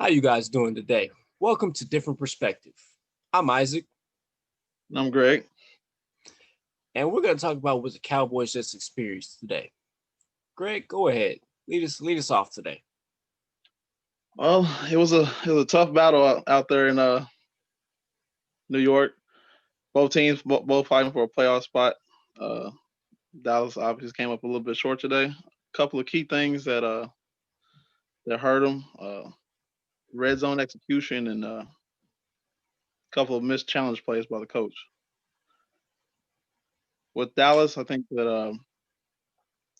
How you guys doing today? Welcome to Different Perspective. I'm Isaac, I'm Greg. and we're going to talk about what the Cowboys just experienced today. Greg, go ahead. Lead us off today. Well, it was a tough battle out there in New York. Both teams both fighting for a playoff spot. Uh, Dallas obviously came up a little bit short today. A couple of key things that hurt them: red zone execution and a couple of missed challenge plays by the coach. With Dallas, I think that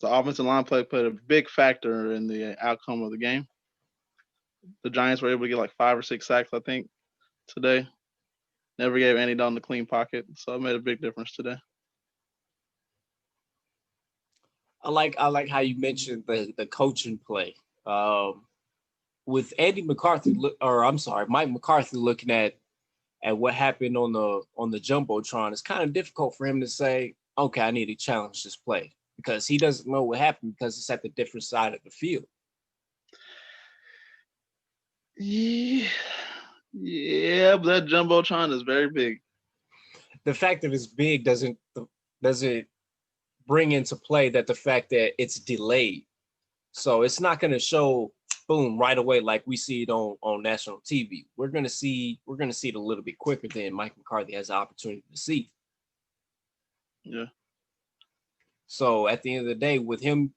the offensive line play played a big factor in the outcome of the game. The Giants were able to get like 5 or 6 sacks, I think, today. Never gave Andy Dalton the clean pocket, so it made a big difference today. I like how you mentioned the coaching play. Um, with Andy McCarthy, or I'm sorry, Mike McCarthy, looking at what happened on the jumbotron, it's kind of difficult for him to say, "Okay, I need to challenge this play," because he doesn't know what happened because it's at the different side of the field. Yeah, yeah, but that jumbotron is very big. The fact that it's big doesn't bring into play that the fact that it's delayed. So it's not going to show boom right away like we see it on national TV. We're gonna see it a little bit quicker than Mike McCarthy has the opportunity to see. Yeah, So at the end of the day, with him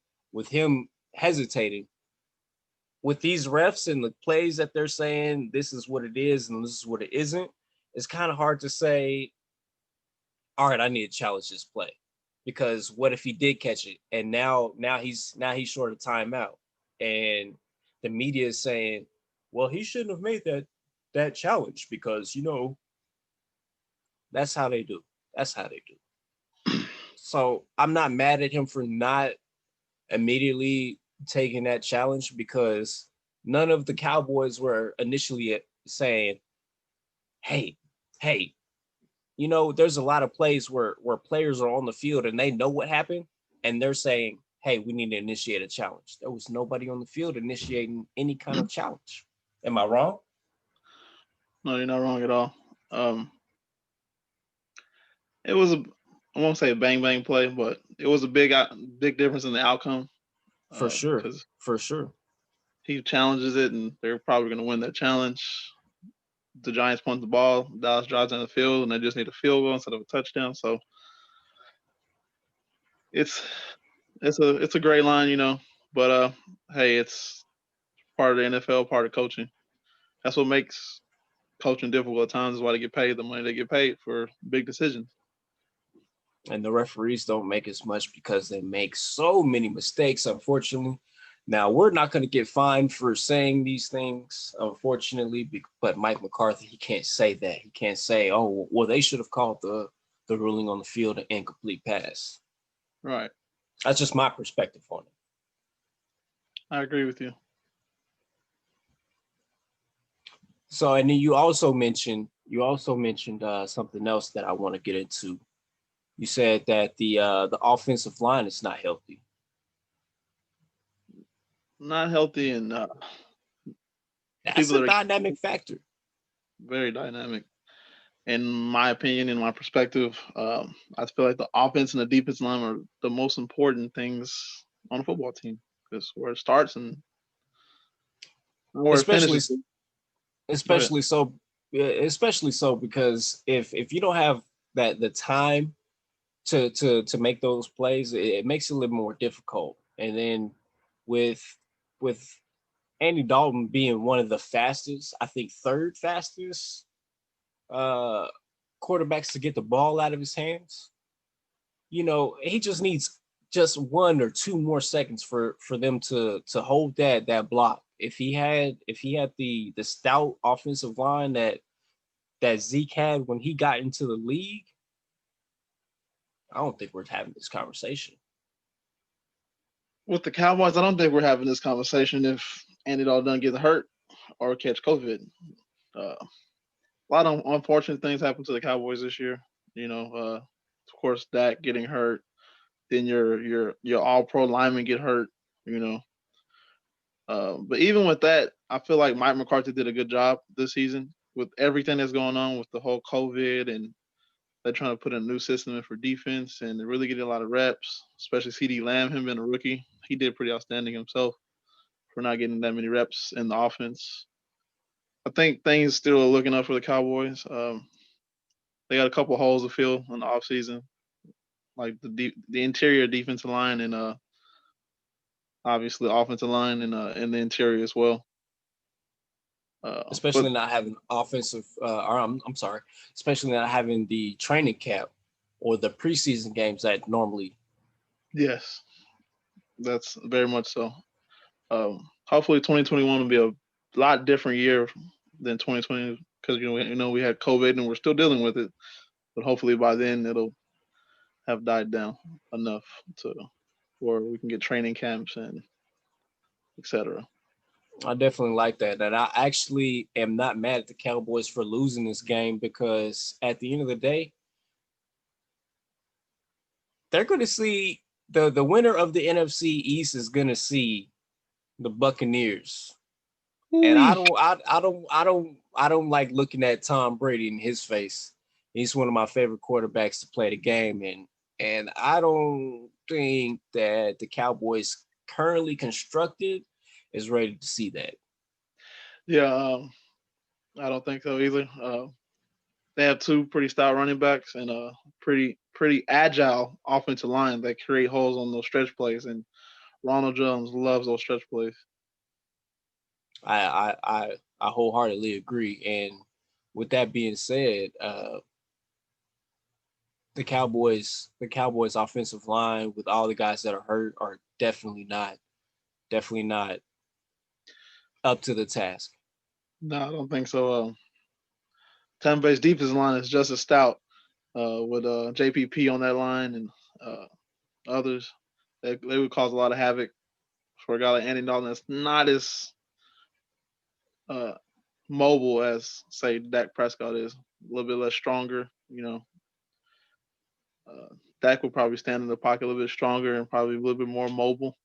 hesitating, with these refs and the plays that they're saying this is what it is and this is what it isn't, it's kind of hard to say, all right, I need to challenge this play. Because what if he did catch it and now he's short of timeout and the media is saying, well, he shouldn't have made that challenge because that's how they do. That's how they do. So I'm not mad at him for not immediately taking that challenge because none of the Cowboys were initially saying, hey, hey, there's a lot of plays where players are on the field and they know what happened and they're saying, "Hey, we need to initiate a challenge." There was nobody on the field initiating any kind of challenge. Am I wrong? no, you're not wrong at all. Um, it was I won't say a bang bang play, but it was a big difference in the outcome. For sure, Because for sure. he challenges it, and they're probably going to win that challenge. The Giants punt the ball, Dallas drives down the field, and they just need a field goal instead of a touchdown. So it's it's a gray line, But hey, it's part of the NFL, part of coaching. That's what makes coaching difficult at times. Is why they get paid the money they get paid for big decisions. And the referees don't make as much because they make so many mistakes, unfortunately. Now, we're not going to get fined for saying these things, unfortunately, but Mike McCarthy, he can't say that. He can't say, oh, well, they should have called the ruling on the field an incomplete pass. Right. That's just my perspective on it. I agree with you. So, and then you also mentioned something else that I want to get into. You said that the offensive line is not healthy. Not healthy, and That's people a that are dynamic factor. very dynamic. In my opinion, in my perspective, I feel like the offense and the defense line are the most important things on a football team because where it starts and where it especially finishes. Go ahead. especially so especially so because if you don't have that the time to make those plays, it makes it a little more difficult. And then with with Andy Dalton being one of the fastest, I think third fastest uh quarterbacks to get the ball out of his hands, he just needs just 1 or 2 more seconds for them to hold that block. If he had the stout offensive line that Zeke had when he got into the league, I don't think we're having this conversation. With the Cowboys, I don't think we're having this conversation if Andy Dalton doesn't get hurt or catch COVID. A lot of unfortunate things happened to the Cowboys this year. Of course, Dak getting hurt, then your All Pro lineman get hurt. You know, But even with that, I feel like Mike McCarthy did a good job this season with everything that's going on with the whole COVID, and they're trying to put a new system in for defense and they're really getting a lot of reps, especially CD Lamb, him being a rookie. He did pretty outstanding himself for not getting that many reps in the offense. I think things still are looking up for the Cowboys. They got a couple holes to fill in the offseason, like the interior defensive line and obviously the offensive line and the interior as well. But especially not having offensive, or I'm sorry, especially not having the training camp or the preseason games that normally. yes, that's very much so. Hopefully, 2021 will be a lot different year than 2020 because we had COVID and we're still dealing with it. But hopefully by then it'll have died down enough to where we can get training camps and etc. I definitely like that. And I actually am not mad at the Cowboys for losing this game because at the end of the day, they're going to see the winner of the NFC East is going to see the Buccaneers. And I don't like looking at Tom Brady in his face. He's one of my favorite quarterbacks to play the game, and I don't think that the Cowboys currently constructed is ready to see that. Yeah, I don't think so either. They have two pretty stout running backs and a pretty agile offensive line that create holes on those stretch plays. And Ronald Jones loves those stretch plays. I wholeheartedly agree. And with that being said, the Cowboys offensive line with all the guys that are hurt are definitely not up to the task. No, I don't think so. Tampa Bay's defensive line is just as stout with JPP on that line and uh, others. They would cause a lot of havoc for a guy like Andy Dalton that's not as uh, mobile as say Dak Prescott is. A little bit less stronger. Dak will probably stand in the pocket a little bit stronger and probably a little bit more mobile.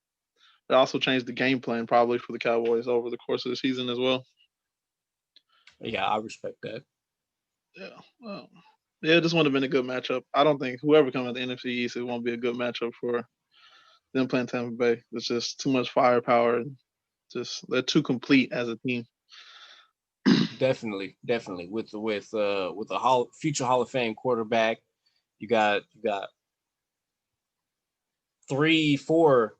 It also changed the game plan probably for the Cowboys over the course of the season as well. Yeah, I respect that. Yeah. Yeah, it just would have been a good matchup. I don't think whoever comes out the NFC East, it won't be a good matchup for them playing Tampa Bay. It's just too much firepower and just they're too complete as a team. Definitely with a future Hall of Fame quarterback, you got 3, 4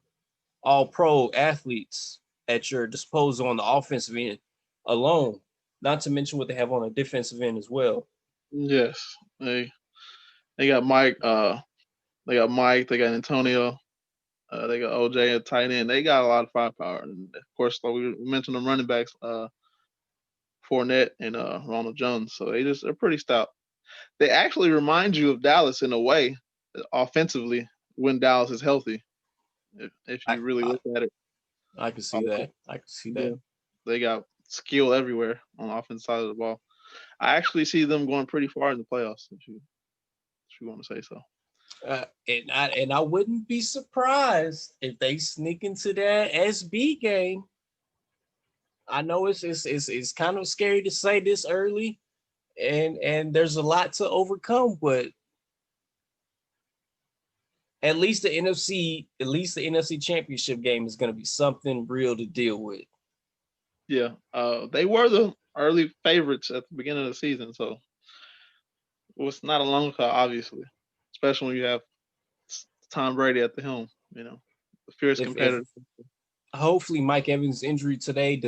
All Pro athletes at your disposal on the offensive end alone. Not to mention what they have on the defensive end as well. Yes, they got Mike. They got Mike. They got Antonio. They got OJ at tight end. They got a lot of firepower, and of course, like we mentioned, the running backs, Fournette and Ronald Jones. So they're pretty stout. They actually remind you of Dallas in a way, offensively, when Dallas is healthy. If I you really I, look at it, I can see uh, that. I can see yeah, that. they got skill everywhere on the offensive side of the ball. I actually see them going pretty far in the playoffs. If you want to say so. And I wouldn't be surprised if they sneak into that SB game. I know it's kind of scary to say this early, and there's a lot to overcome, but at least the NFC Championship game is going to be something real to deal with. Yeah, they were the early favorites at the beginning of the season, so it was not a long shot, obviously, especially when you have Tom Brady at the helm. The fierce If competitor. hopefully Mike Evans' injury today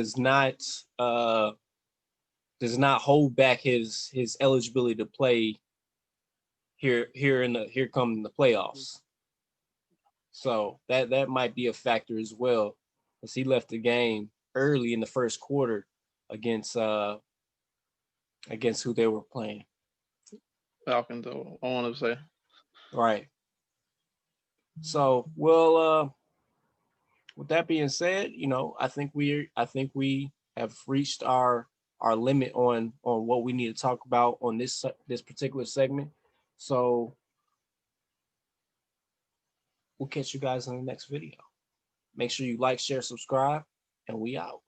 uh does not hold back his eligibility to play here come the playoffs. So that might be a factor as well, as he left the game early in the first quarter against against who they were playing. Falcons. I want to say. Right. So well, with that being said, I think we have reached our limit on what we need to talk about on this particular segment. So we'll catch you guys in the next video. Make sure you like, share, subscribe. and we out.